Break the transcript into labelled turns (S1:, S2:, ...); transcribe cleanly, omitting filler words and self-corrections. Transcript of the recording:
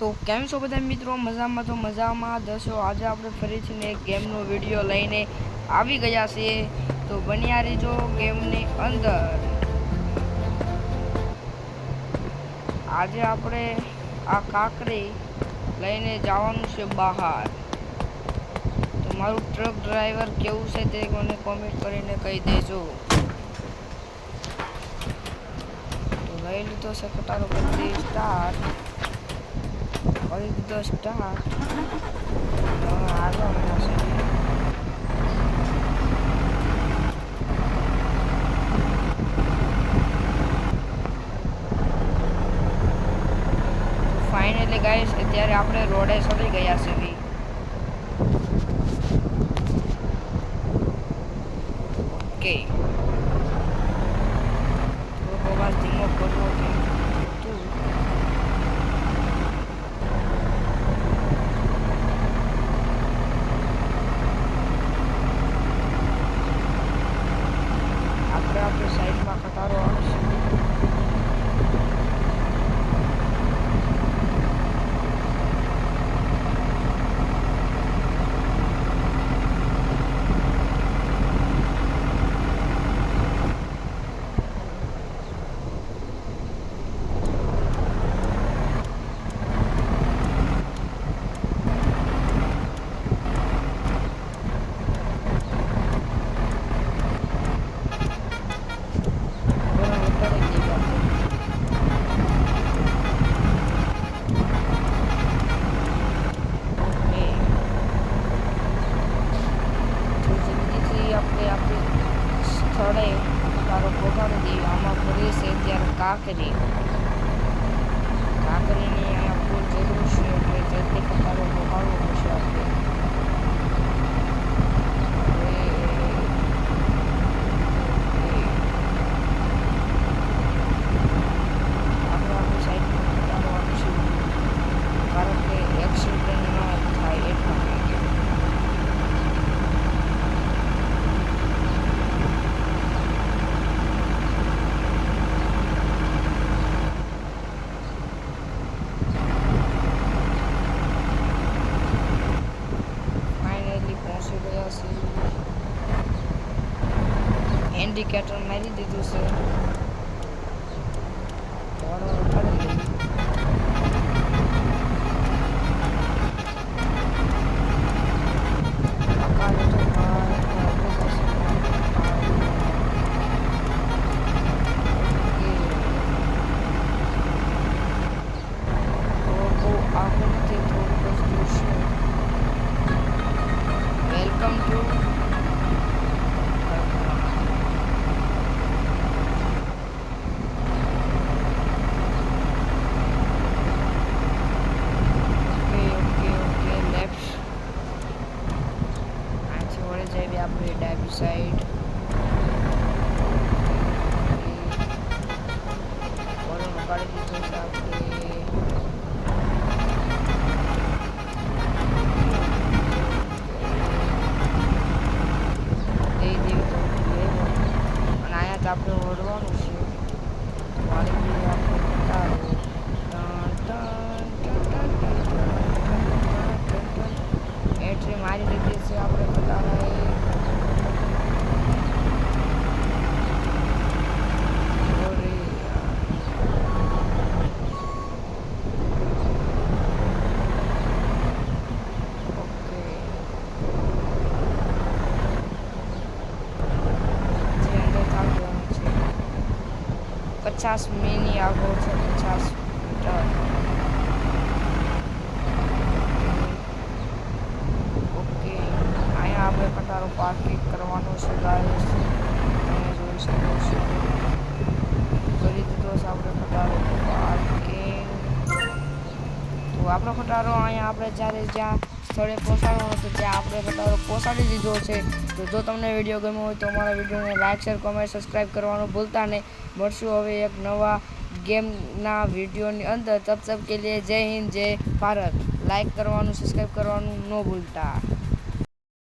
S1: તો કેમ છો બધા મિત્રો? મજામાં તો મજામાં દસો. આજે આપણે ફરીથી એક ગેમનો વિડીયો લઈને આવી ગયા છીએ, તો બન્યા રહેજો ગેમની અંદર. આજે આપણે આ કાંકરી લઈને જવાનું છે બહાર. તો મારું ટ્રક ડ્રાઈવર કેવું છે તે મને કોમેન્ટ કરીને કહી દેજો. તો લઈ લીધો છે કટારો કરી સ્ટાર્ટ. કરી દીધો સ્ટાર્ટ. આગળ ફાઇનલી ગાઈસ અત્યારે આપણે રોડે ચડી ગયા છીએ. ઓકે તો અવાજ ધીમો કરવો કે આપણી સાઈડમાં કટારો આવશે. સ્થળે તારો પહોંચાડી દઈએ. આમાં ફરી છે ત્યારે કાંકરીની અહીંયા ફૂલ જરૂર છે, એટલે જલ્દી કટારો પહોંચાડવો પડશે આપણે. આપણી સાઈડમાં કટારો આવશે, કારણ કે એક્સિડન્ટ ન થાય એટલા માટે. ઇન્ડિકેટર મારી દીધું છે. વેલકમ ટુ આપણી ડાબી સાઈડ. ઓરડો કાઢી દીધો છે આપણે. અને અહીંયા તો આપણે ઓરવાનું છે. વાળી આપણે એન્ટ્રી મારી લીધી છે આપણે કટારાએ. પચાસ મિની આગળ છે, 50 મીટર. ઓકે, અહીંયા આપણે કટારો પાર્કિંગ કરવાનો છે ગાઈસ. તમે જોઈ શકો છો, કરી દીધો છે આપણે કટારો પાર્કિંગ. તો આપણો કટારો અહીંયા આપણે જ્યાં સ્થળે પહોંચાડવાનો હતો ત્યાં આપણે કટારો પહોંચાડી દીધો છે. તો જો તમને વિડીયો ગમ્યો હોય તો અમારા વિડીયોને લાઈક, શેર, કોમેન્ટ, સબસ્ક્રાઈબ કરવાનું ભૂલતા નહીં. મળશું હવે એક નવા ગેમના વિડીયોની અંદર. તબ તક કે લીએ જય હિન્દ, જય ભારત. લાઈક કરવાનું, સબસ્ક્રાઈબ કરવાનું ન ભૂલતા.